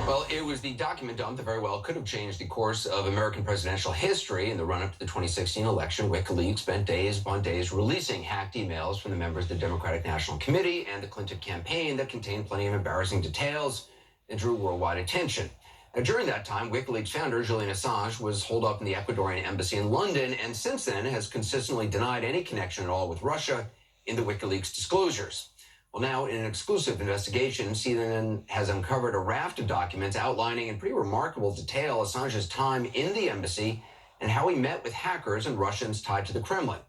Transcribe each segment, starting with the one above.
Well, it was the document dump that very well could have changed the course of American presidential history. In the run-up to the 2016 election, WikiLeaks spent days upon days releasing hacked emails from the members of the Democratic National Committee and the Clinton campaign that contained plenty of embarrassing details and drew worldwide attention. Now, during that time, WikiLeaks founder Julian Assange was holed up in the Ecuadorian embassy in London, and since then has consistently denied any connection at all with Russia in the WikiLeaks disclosures. Well, now, in an exclusive investigation, CNN has uncovered a raft of documents outlining in pretty remarkable detail Assange's time in the embassy and how he met with hackers and Russians tied to the Kremlin.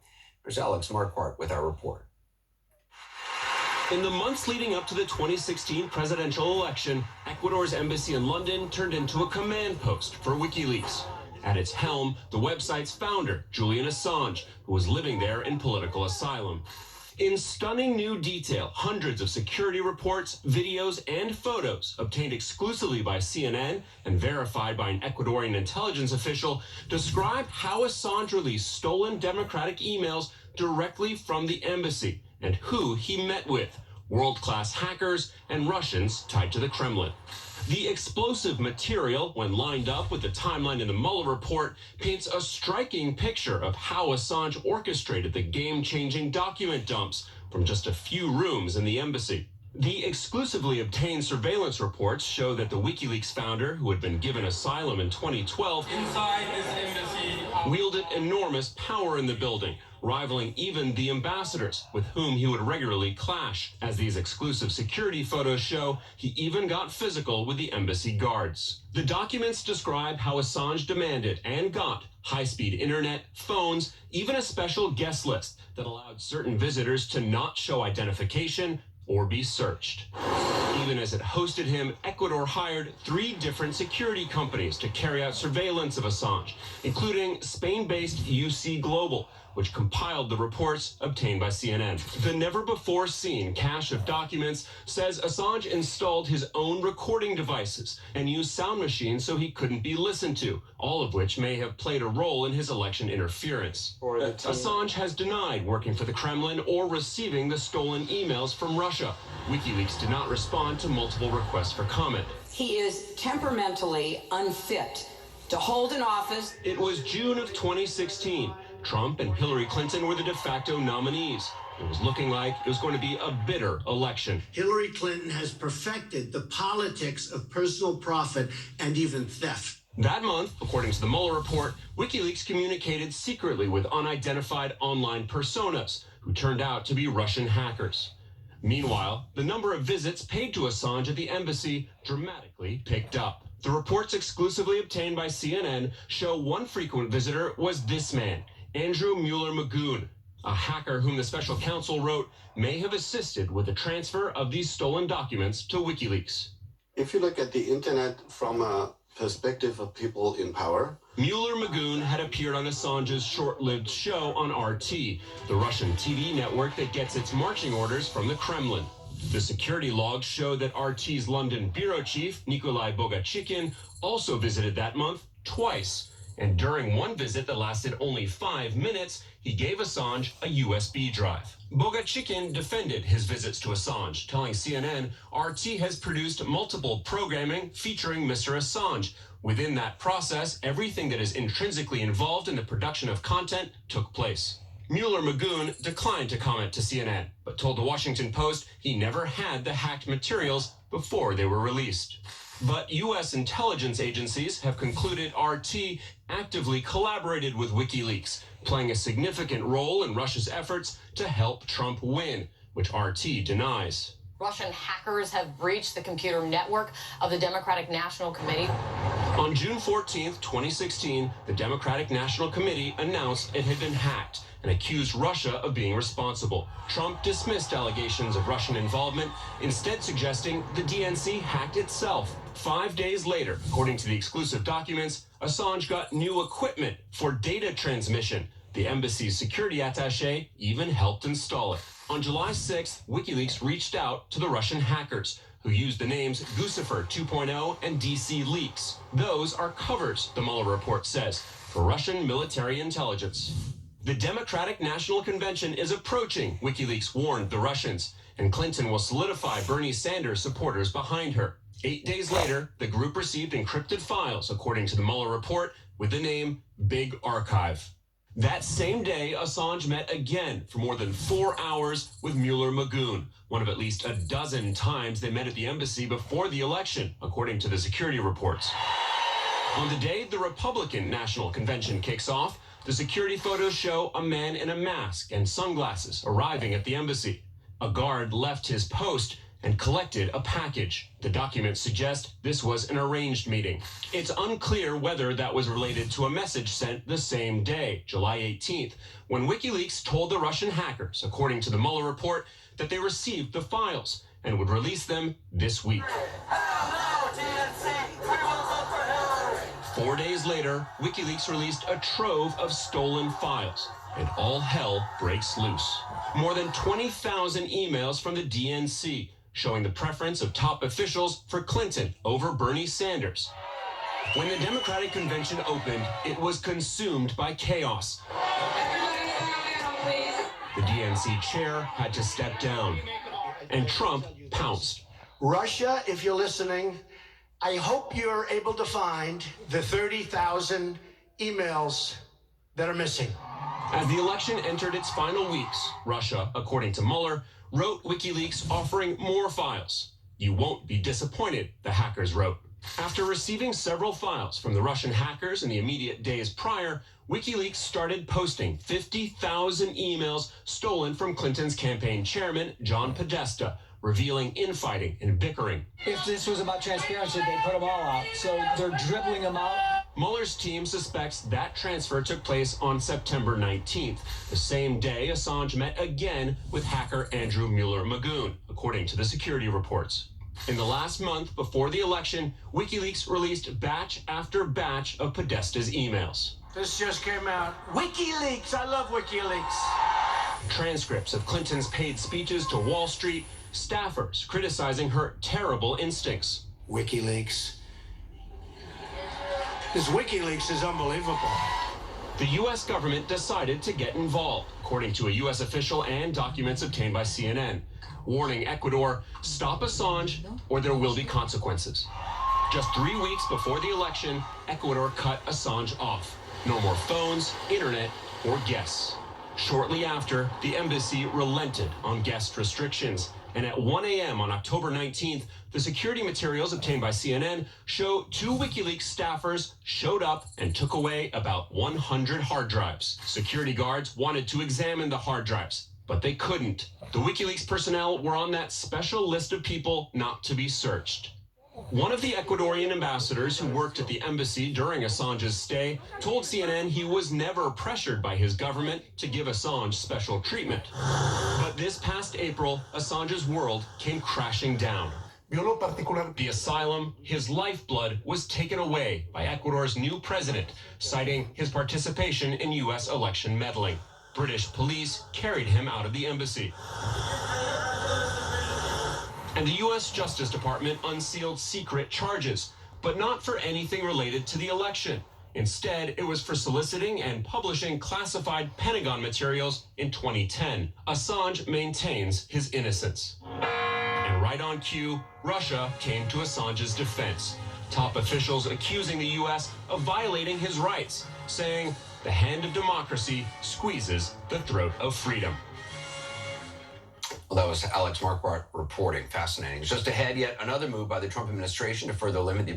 There's Alex Marquardt with our report. In the months leading up to the 2016 presidential election, Ecuador's embassy in London turned into a command post for WikiLeaks. At its helm, the website's founder, Julian Assange, who was living there in political asylum. In stunning new detail, hundreds of security reports, videos, and photos obtained exclusively by CNN and verified by an Ecuadorian intelligence official describe how Assange released stolen Democratic emails directly from the embassy and who he met with, world-class hackers and Russians tied to the Kremlin. The explosive material, when lined up with the timeline in the Mueller report, paints a striking picture of how Assange orchestrated the game-changing document dumps from just a few rooms in the embassy. The exclusively obtained surveillance reports show that the WikiLeaks founder, who had been given asylum in 2012, inside this embassy, wielded enormous power in the building, rivaling even the ambassadors, with whom he would regularly clash. As these exclusive security photos show, he even got physical with the embassy guards. The documents describe how Assange demanded and got high-speed internet, phones, even a special guest list that allowed certain visitors to not show identification or be searched. Even as it hosted him, Ecuador hired 3 different security companies to carry out surveillance of Assange, including Spain-based UC Global, which compiled the reports obtained by CNN. The never-before-seen cache of documents says Assange installed his own recording devices and used sound machines so he couldn't be listened to, all of which may have played a role in his election interference. Assange has denied working for the Kremlin or receiving the stolen emails from Russia. WikiLeaks did not respond to multiple requests for comment. He is temperamentally unfit to hold an office. It was June of 2016. Trump and Hillary Clinton were the de facto nominees. It was looking like it was going to be a bitter election. Hillary Clinton has perfected the politics of personal profit and even theft. That month, according to the Mueller report, WikiLeaks communicated secretly with unidentified online personas who turned out to be Russian hackers. Meanwhile, the number of visits paid to Assange at the embassy dramatically picked up. The reports exclusively obtained by CNN show one frequent visitor was this man, Andrew Mueller, a hacker whom the special counsel wrote may have assisted with the transfer of these stolen documents to WikiLeaks. If you look at the internet from a perspective of people in power, Mueller had appeared on Assange's short-lived show on RT, the Russian TV network that gets its marching orders from the Kremlin. The security logs show that RT's London bureau chief, Nikolai Bogachikin, also visited that month twice. And during one visit that lasted only 5 minutes, he gave Assange a USB drive. Bogachikin defended his visits to Assange, telling CNN RT has produced multiple programming featuring Mr. Assange. Within that process, everything that is intrinsically involved in the production of content took place. Mueller declined to comment to CNN, but told the Washington Post he never had the hacked materials before they were released. But U.S. intelligence agencies have concluded RT actively collaborated with WikiLeaks, playing a significant role in Russia's efforts to help Trump win, which RT denies. Russian hackers have breached the computer network of the Democratic National Committee. On June 14, 2016, the Democratic National Committee announced it had been hacked and accused Russia of being responsible. Trump dismissed allegations of Russian involvement, instead suggesting the DNC hacked itself. 5 days later, according to the exclusive documents, Assange got new equipment for data transmission. The embassy's security attaché even helped install it. On July 6th, WikiLeaks reached out to the Russian hackers, who used the names Guccifer 2.0 and DC Leaks. Those are covers, the Mueller report says, for Russian military intelligence. The Democratic National Convention is approaching, WikiLeaks warned the Russians, and Clinton will solidify Bernie Sanders' supporters behind her. 8 days later, the group received encrypted files, according to the Mueller report, with the name Big Archive. That same day, Assange met again for more than 4 hours with Mueller Magoon, one of at least a dozen times they met at the embassy before the election, according to the security reports. On the day the Republican National Convention kicks off, the security photos show a man in a mask and sunglasses arriving at the embassy. A guard left his post and collected a package. The documents suggest this was an arranged meeting. It's unclear whether that was related to a message sent the same day, July 18th, when WikiLeaks told the Russian hackers, according to the Mueller report, that they received the files and would release them this week. 4 days later, WikiLeaks released a trove of stolen files, and all hell breaks loose. More than 20,000 emails from the DNC, showing the preference of top officials for Clinton over Bernie Sanders. When the Democratic Convention opened, it was consumed by chaos. The DNC chair had to step down, and Trump pounced. Russia, if you're listening, I hope you're able to find the 30,000 emails that are missing. As the election entered its final weeks, Russia, according to Mueller, wrote WikiLeaks offering more files. You won't be disappointed, the hackers wrote. After receiving several files from the Russian hackers in the immediate days prior, WikiLeaks started posting 50,000 emails stolen from Clinton's campaign chairman, John Podesta, revealing infighting and bickering. If this was about transparency, they put them all out. So they're dribbling them out. Mueller's team suspects that transfer took place on September 19th, the same day Assange met again with hacker Andrew Mueller Magoon, according to the security reports. In the last month before the election, WikiLeaks released batch after batch of Podesta's emails. This just came out. WikiLeaks! I love WikiLeaks! Transcripts of Clinton's paid speeches to Wall Street, staffers criticizing her terrible instincts. WikiLeaks. This WikiLeaks is unbelievable. The U.S. government decided to get involved, according to a U.S. official and documents obtained by CNN, warning Ecuador, stop Assange or there will be consequences. Just 3 weeks before the election, Ecuador cut Assange off. No more phones, internet, or guests. Shortly after, the embassy relented on guest restrictions. And at 1 a.m. on October 19th, the security materials obtained by CNN show 2 WikiLeaks staffers showed up and took away about 100 hard drives. Security guards wanted to examine the hard drives, but they couldn't. The WikiLeaks personnel were on that special list of people not to be searched. One of the Ecuadorian ambassadors who worked at the embassy during Assange's stay told CNN he was never pressured by his government to give Assange special treatment. But this past April, Assange's world came crashing down. The asylum, his lifeblood, was taken away by Ecuador's new president, citing his participation in U.S. election meddling. British police carried him out of the embassy. And the U.S. Justice Department unsealed secret charges, but not for anything related to the election. Instead, it was for soliciting and publishing classified Pentagon materials in 2010. Assange maintains his innocence. And right on cue, Russia came to Assange's defense. Top officials accusing the U.S. of violating his rights, saying the hand of democracy squeezes the throat of freedom. Well, that was Alex Marquardt reporting. Fascinating. Just ahead, yet another move by the Trump administration to further limit the